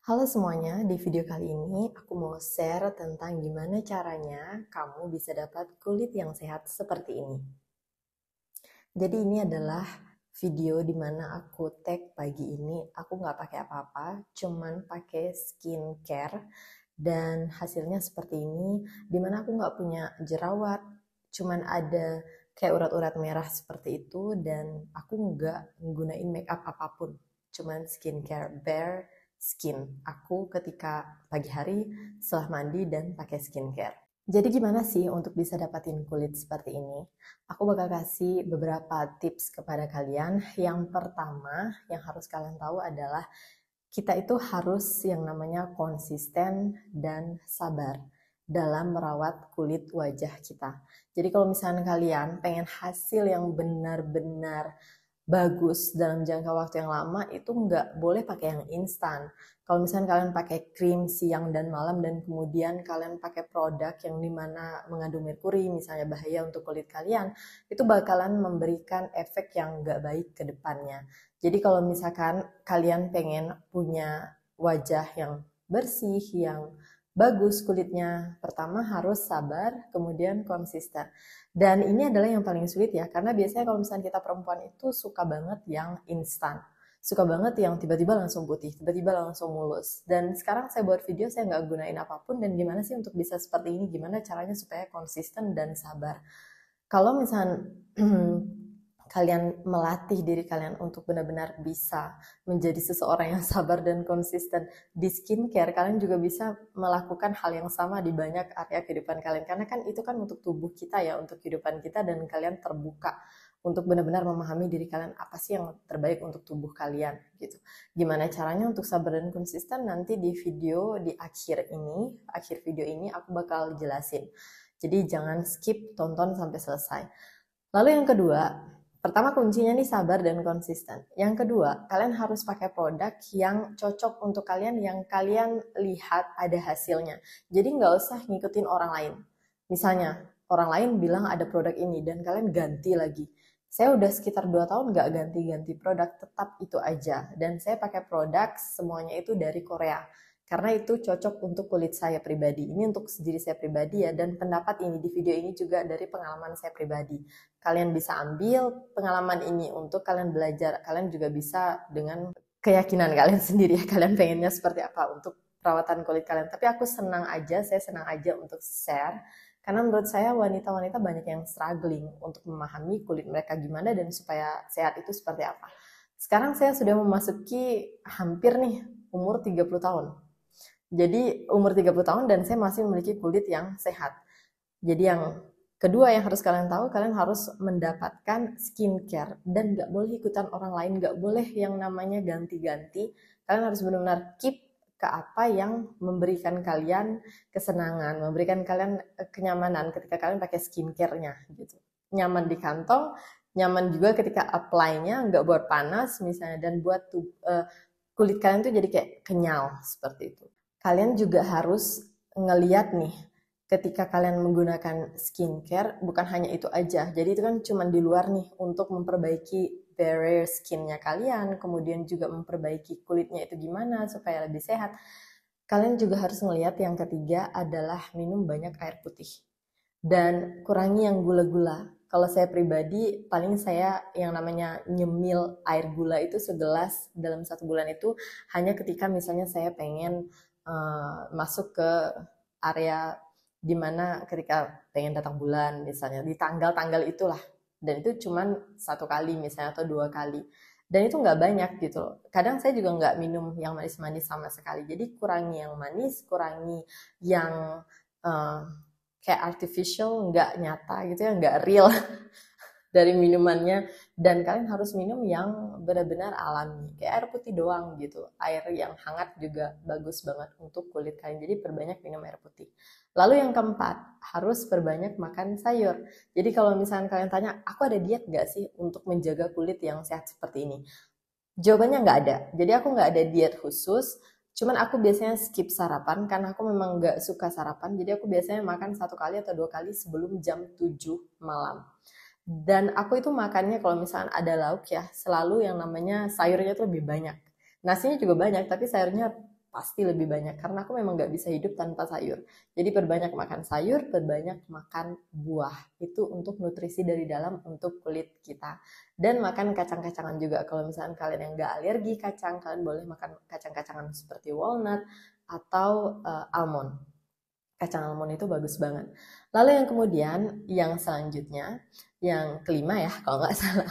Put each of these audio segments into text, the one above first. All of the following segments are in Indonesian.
Halo semuanya, di video kali ini aku mau share tentang gimana caranya kamu bisa dapat kulit yang sehat seperti ini. Jadi ini adalah video dimana aku tag pagi ini, aku nggak pakai apa-apa, cuman pakai skincare dan hasilnya seperti ini, dimana aku nggak punya jerawat, cuman ada kayak urat-urat merah seperti itu dan aku nggak nggunain makeup apapun, cuman skincare bare skin aku ketika pagi hari setelah mandi dan pakai skincare. Jadi gimana sih untuk bisa dapatin kulit seperti ini? Aku bakal kasih beberapa tips kepada kalian. Yang pertama yang harus kalian tahu adalah kita itu harus yang namanya konsisten dan sabar dalam merawat kulit wajah kita. Jadi kalau misalnya kalian pengen hasil yang benar-benar bagus dalam jangka waktu yang lama, itu nggak boleh pakai yang instan. Kalau misalnya kalian pakai krim siang dan malam dan kemudian kalian pakai produk yang dimana mengandung merkuri, misalnya bahaya untuk kulit kalian, itu bakalan memberikan efek yang nggak baik ke depannya. Jadi kalau misalkan kalian pengen punya wajah yang bersih, yang bagus kulitnya, pertama harus sabar, kemudian konsisten. Dan ini adalah yang paling sulit ya, karena biasanya kalau misalnya kita perempuan itu suka banget yang instan. Suka banget yang tiba-tiba langsung putih, tiba-tiba langsung mulus. Dan sekarang saya buat video, saya nggak gunain apapun, dan gimana sih untuk bisa seperti ini, gimana caranya supaya konsisten dan sabar. Kalau misalnya kalian melatih diri kalian untuk benar-benar bisa menjadi seseorang yang sabar dan konsisten di skincare, kalian juga bisa melakukan hal yang sama di banyak area kehidupan kalian. Karena kan itu kan untuk tubuh kita ya, untuk kehidupan kita, dan kalian terbuka untuk benar-benar memahami diri kalian apa sih yang terbaik untuk tubuh kalian gitu. Gimana caranya untuk sabar dan konsisten, nanti di video di akhir video ini aku bakal jelasin. Jadi jangan skip, tonton sampai selesai. Lalu yang kedua, pertama kuncinya nih sabar dan konsisten. Yang kedua, kalian harus pakai produk yang cocok untuk kalian, yang kalian lihat ada hasilnya. Jadi nggak usah ngikutin orang lain. Misalnya, orang lain bilang ada produk ini dan kalian ganti lagi. Saya udah sekitar 2 tahun nggak ganti-ganti produk, tetap itu aja. Dan saya pakai produk semuanya itu dari Korea. Karena itu cocok untuk kulit saya pribadi. Ini untuk diri saya pribadi ya, dan pendapat ini di video ini juga dari pengalaman saya pribadi. Kalian bisa ambil pengalaman ini untuk kalian belajar. Kalian juga bisa dengan keyakinan kalian sendiri ya, kalian pengennya seperti apa untuk perawatan kulit kalian. Tapi aku senang aja, saya senang aja untuk share. Karena menurut saya wanita-wanita banyak yang struggling untuk memahami kulit mereka gimana dan supaya sehat itu seperti apa. Sekarang saya sudah memasuki hampir nih umur 30 tahun. Jadi umur 30 tahun dan saya masih memiliki kulit yang sehat. Jadi yang kedua yang harus kalian tahu, kalian harus mendapatkan skincare dan nggak boleh ikutan orang lain, nggak boleh yang namanya ganti-ganti. Kalian harus benar-benar keep ke apa yang memberikan kalian kesenangan, memberikan kalian kenyamanan ketika kalian pakai skincare-nya gitu. Nyaman di kantong, nyaman juga ketika apply-nya, nggak buat panas misalnya, dan buat kulit kalian tuh jadi kayak kenyal seperti itu. Kalian juga harus ngeliat nih, ketika kalian menggunakan skincare, bukan hanya itu aja. Jadi itu kan cuma di luar nih untuk memperbaiki barrier skinnya kalian, kemudian juga memperbaiki kulitnya itu gimana supaya lebih sehat. Kalian juga harus ngeliat yang ketiga adalah minum banyak air putih. Dan kurangi yang gula-gula. Kalau saya pribadi, paling saya yang namanya nyemil air gula itu segelas dalam 1 bulan itu hanya ketika misalnya saya pengen masuk ke area dimana ketika pengen datang bulan misalnya, di tanggal-tanggal itulah. Dan itu cuman 1 kali misalnya atau 2 kali. Dan itu nggak banyak gitu loh. Kadang saya juga nggak minum yang manis-manis sama sekali. Jadi kurangi yang manis, kurangi yang uh, kayak artificial, nggak nyata gitu ya, nggak real dari minumannya. Dan kalian harus minum yang benar-benar alami, kayak air putih doang gitu. Air yang hangat juga bagus banget untuk kulit kalian, jadi perbanyak minum air putih. Lalu yang keempat, harus perbanyak makan sayur. Jadi kalau misalnya kalian tanya, aku ada diet nggak sih untuk menjaga kulit yang sehat seperti ini? Jawabannya nggak ada. Jadi aku nggak ada diet khusus. Cuman aku biasanya skip sarapan karena aku memang nggak suka sarapan. Jadi aku biasanya makan 1 kali atau 2 kali sebelum jam 7 malam. Dan aku itu makannya kalau misalnya ada lauk ya, selalu yang namanya sayurnya itu lebih banyak. Nasinya juga banyak, tapi sayurnya pasti lebih banyak, karena aku memang gak bisa hidup tanpa sayur. Jadi perbanyak makan sayur, perbanyak makan buah, itu untuk nutrisi dari dalam untuk kulit kita. Dan makan kacang-kacangan juga. Kalau misalnya kalian yang gak alergi kacang, kalian boleh makan kacang-kacangan seperti walnut atau almond. Kacang almond itu bagus banget. Lalu yang kemudian, yang selanjutnya, yang kelima ya kalau nggak salah,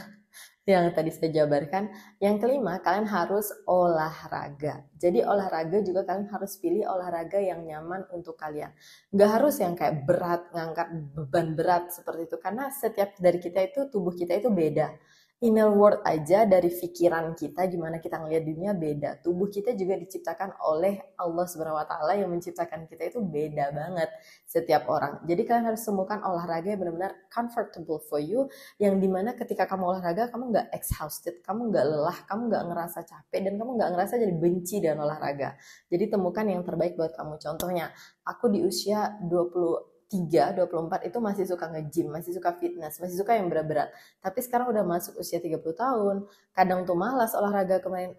yang tadi saya jabarkan. Yang kelima, kalian harus olahraga. Jadi olahraga juga kalian harus pilih olahraga yang nyaman untuk kalian. Nggak harus yang kayak berat, ngangkat beban berat seperti itu. Karena setiap dari kita itu, tubuh kita itu beda. Inner world aja dari pikiran kita, gimana kita ngelihat dunia beda. Tubuh kita juga diciptakan oleh Allah Subhanahu wa Ta'ala, yang menciptakan kita itu beda banget setiap orang. Jadi kalian harus temukan olahraga yang benar-benar comfortable for you, yang dimana ketika kamu olahraga kamu nggak exhausted, kamu nggak lelah, kamu nggak ngerasa capek, dan kamu nggak ngerasa jadi benci dengan olahraga. Jadi temukan yang terbaik buat kamu. Contohnya, aku di usia 24 itu masih suka nge-gym, masih suka fitness, masih suka yang berat-berat. Tapi sekarang udah masuk usia 30 tahun, kadang tuh malas olahraga kemarin.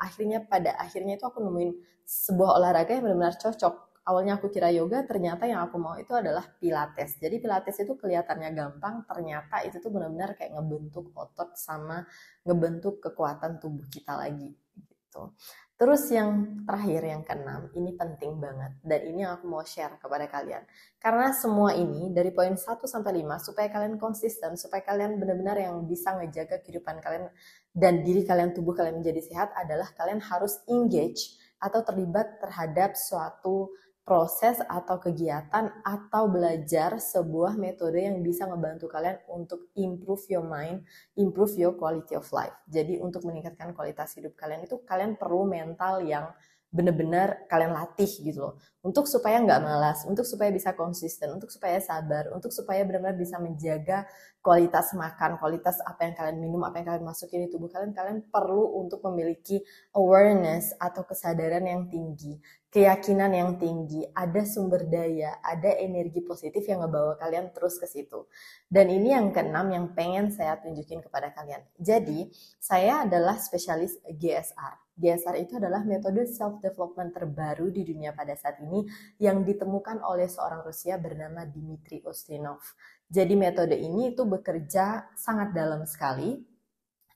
Pada akhirnya itu aku nemuin sebuah olahraga yang benar-benar cocok. Awalnya aku kira yoga, ternyata yang aku mau itu adalah pilates. Jadi pilates itu kelihatannya gampang, ternyata itu tuh benar-benar kayak ngebentuk otot sama ngebentuk kekuatan tubuh kita lagi gitu. Terus yang terakhir, yang keenam, ini penting banget, dan ini yang aku mau share kepada kalian. Karena semua ini dari poin 1 sampai 5 supaya kalian konsisten, supaya kalian benar-benar yang bisa ngejaga kehidupan kalian dan diri kalian, tubuh kalian menjadi sehat, adalah kalian harus engage atau terlibat terhadap suatu proses atau kegiatan atau belajar sebuah metode yang bisa ngebantu kalian untuk improve your mind, improve your quality of life. Jadi untuk meningkatkan kualitas hidup kalian itu kalian perlu mental yang benar-benar kalian latih gitu loh. Untuk supaya nggak malas, untuk supaya bisa konsisten, untuk supaya sabar, untuk supaya benar-benar bisa menjaga kualitas makan, kualitas apa yang kalian minum, apa yang kalian masukin di tubuh kalian. Kalian perlu untuk memiliki awareness atau kesadaran yang tinggi, keyakinan yang tinggi, ada sumber daya, ada energi positif yang ngebawa kalian terus ke situ. Dan ini yang keenam yang pengen saya tunjukin kepada kalian. Jadi, saya adalah spesialis GSR. GSR itu adalah metode self-development terbaru di dunia pada saat ini yang ditemukan oleh seorang Rusia bernama Dmitry Ustinov. Jadi metode ini itu bekerja sangat dalam sekali,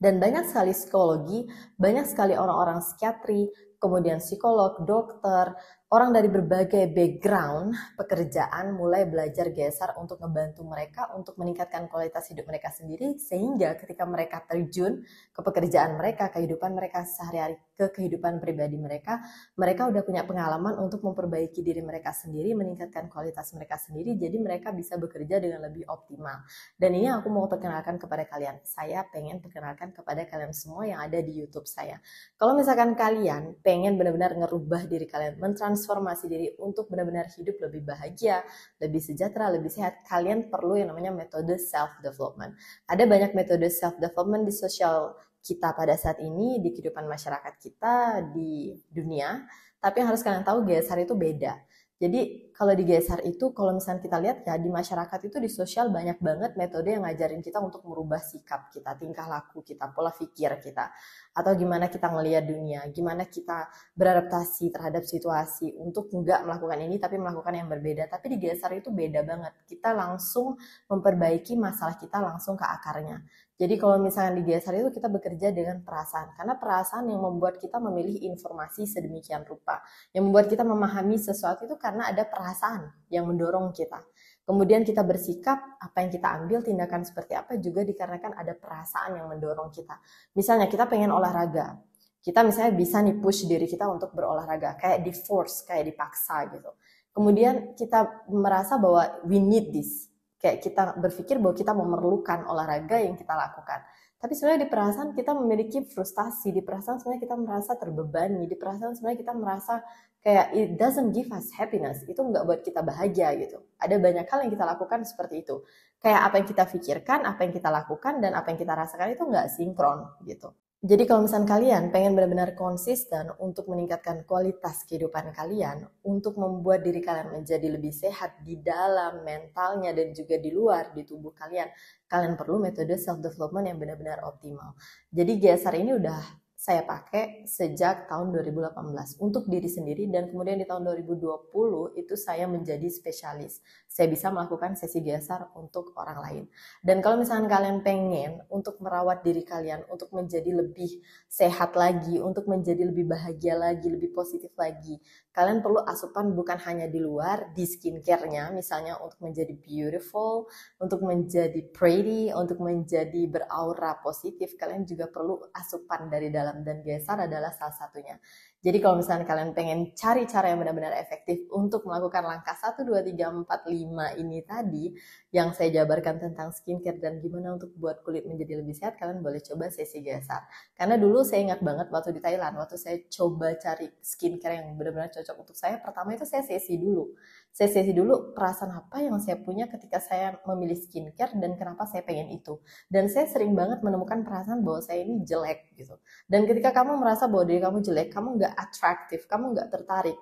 dan banyak sekali psikologi, banyak sekali orang-orang psikiatri, kemudian psikolog, dokter, orang dari berbagai background pekerjaan mulai belajar GSR untuk membantu mereka untuk meningkatkan kualitas hidup mereka sendiri, sehingga ketika mereka terjun ke pekerjaan mereka, kehidupan mereka sehari-hari, ke kehidupan pribadi mereka udah punya pengalaman untuk memperbaiki diri mereka sendiri, meningkatkan kualitas mereka sendiri, jadi mereka bisa bekerja dengan lebih optimal. Dan ini aku mau perkenalkan kepada kalian. Saya pengen perkenalkan kepada kalian semua yang ada di YouTube saya. Kalau misalkan kalian pengen benar-benar ngerubah diri kalian, mentransformasi diri untuk benar-benar hidup lebih bahagia, lebih sejahtera, lebih sehat, kalian perlu yang namanya metode self-development. Ada banyak metode self-development di sosial kita pada saat ini, di kehidupan masyarakat kita, di dunia. Tapi yang harus kalian tahu, GSR itu beda. Jadi kalau di GSR itu, kalau misalnya kita lihat ya, di masyarakat itu, di sosial banyak banget metode yang ngajarin kita untuk merubah sikap kita, tingkah laku kita, pola pikir kita, atau gimana kita ngelihat dunia, gimana kita beradaptasi terhadap situasi untuk nggak melakukan ini tapi melakukan yang berbeda. Tapi di GSR itu beda banget, kita langsung memperbaiki masalah kita langsung ke akarnya. Jadi kalau misalnya di GSR itu kita bekerja dengan perasaan, karena perasaan yang membuat kita memilih informasi sedemikian rupa, yang membuat kita memahami sesuatu itu karena ada perasaan yang mendorong kita. Kemudian kita bersikap, apa yang kita ambil, tindakan seperti apa juga dikarenakan ada perasaan yang mendorong kita. Misalnya kita pengen olahraga, kita misalnya bisa nih push diri kita untuk berolahraga, kayak di force, kayak dipaksa gitu. Kemudian kita merasa bahwa we need this, kayak kita berpikir bahwa kita memerlukan olahraga yang kita lakukan. Tapi sebenarnya di perasaan kita memiliki frustasi, di perasaan sebenarnya kita merasa terbebani, di perasaan sebenarnya kita merasa kayak it doesn't give us happiness, itu nggak buat kita bahagia gitu. Ada banyak hal yang kita lakukan seperti itu. Kayak apa yang kita pikirkan, apa yang kita lakukan, dan apa yang kita rasakan itu nggak sinkron gitu. Jadi kalau misalnya kalian pengen benar-benar konsisten untuk meningkatkan kualitas kehidupan kalian, untuk membuat diri kalian menjadi lebih sehat di dalam mentalnya dan juga di luar, di tubuh kalian, kalian perlu metode self-development yang benar-benar optimal. Jadi GSR ini udah saya pakai sejak tahun 2018 untuk diri sendiri, dan kemudian di tahun 2020 itu saya menjadi spesialis. Saya bisa melakukan sesi gesar untuk orang lain. Dan kalau misalnya kalian pengen untuk merawat diri kalian, untuk menjadi lebih sehat lagi, untuk menjadi lebih bahagia lagi, lebih positif lagi, kalian perlu asupan bukan hanya di luar, di skincare-nya, misalnya untuk menjadi beautiful, untuk menjadi pretty, untuk menjadi beraura positif, kalian juga perlu asupan dari dalam, dan gesar adalah salah satunya. Jadi kalau misalnya kalian pengen cari cara yang benar-benar efektif untuk melakukan langkah 1, 2, 3, 4, 5 ini tadi, yang saya jabarkan tentang skincare dan gimana untuk buat kulit menjadi lebih sehat, kalian boleh coba sesi gesar. Karena dulu saya ingat banget waktu di Thailand, waktu saya coba cari skincare yang benar-benar cocok untuk saya, pertama itu saya sesi dulu. Saya sesi dulu perasaan apa yang saya punya ketika saya memilih skincare dan kenapa saya pengen itu. Dan saya sering banget menemukan perasaan bahwa saya ini jelek gitu. Dan ketika kamu merasa bahwa diri kamu jelek, kamu nggak atraktif, kamu nggak tertarik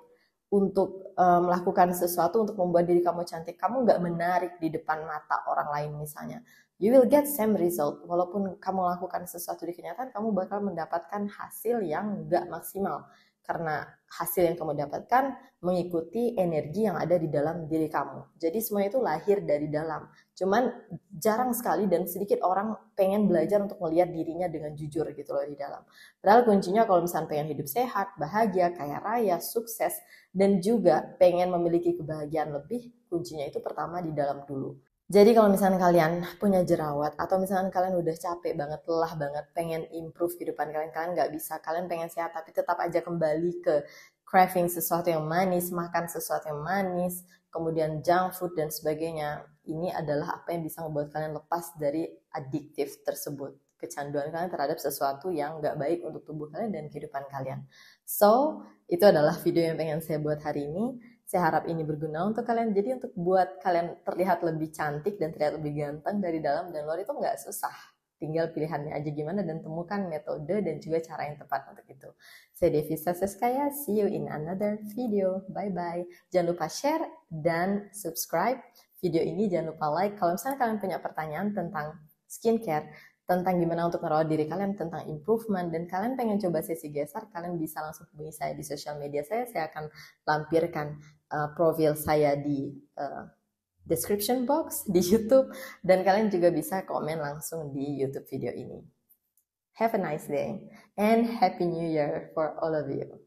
untuk melakukan sesuatu untuk membuat diri kamu cantik, kamu nggak menarik di depan mata orang lain misalnya, you will get same result. Walaupun kamu lakukan sesuatu di kenyataan, kamu bakal mendapatkan hasil yang nggak maksimal. Karena hasil yang kamu dapatkan mengikuti energi yang ada di dalam diri kamu. Jadi semua itu lahir dari dalam. Cuman jarang sekali dan sedikit orang pengen belajar untuk melihat dirinya dengan jujur gitu loh di dalam. Padahal kuncinya kalau misalnya pengen hidup sehat, bahagia, kaya raya, sukses, dan juga pengen memiliki kebahagiaan lebih, kuncinya itu pertama di dalam dulu. Jadi kalau misalnya kalian punya jerawat, atau misalnya kalian udah capek banget, lelah banget, pengen improve kehidupan kalian, kalian nggak bisa, kalian pengen sehat tapi tetap aja kembali ke craving sesuatu yang manis, makan sesuatu yang manis, kemudian junk food dan sebagainya, ini adalah apa yang bisa membuat kalian lepas dari adiktif tersebut, kecanduan kalian terhadap sesuatu yang nggak baik untuk tubuh kalian dan kehidupan kalian. So, itu adalah video yang pengen saya buat hari ini. Saya harap ini berguna untuk kalian. Jadi untuk buat kalian terlihat lebih cantik dan terlihat lebih ganteng dari dalam dan luar itu nggak susah. Tinggal pilihannya aja gimana dan temukan metode dan juga cara yang tepat untuk itu. Saya Devisa Seskaya, see you in another video. Bye-bye. Jangan lupa share dan subscribe video ini. Jangan lupa like. Kalau misalnya kalian punya pertanyaan tentang skincare, tentang gimana untuk merawat diri kalian, tentang improvement, dan kalian pengen coba sesi gesar, kalian bisa langsung hubungi saya di sosial media saya akan lampirkan profil saya di description box di YouTube, dan kalian juga bisa komen langsung di YouTube video ini. Have a nice day and Happy New Year for all of you.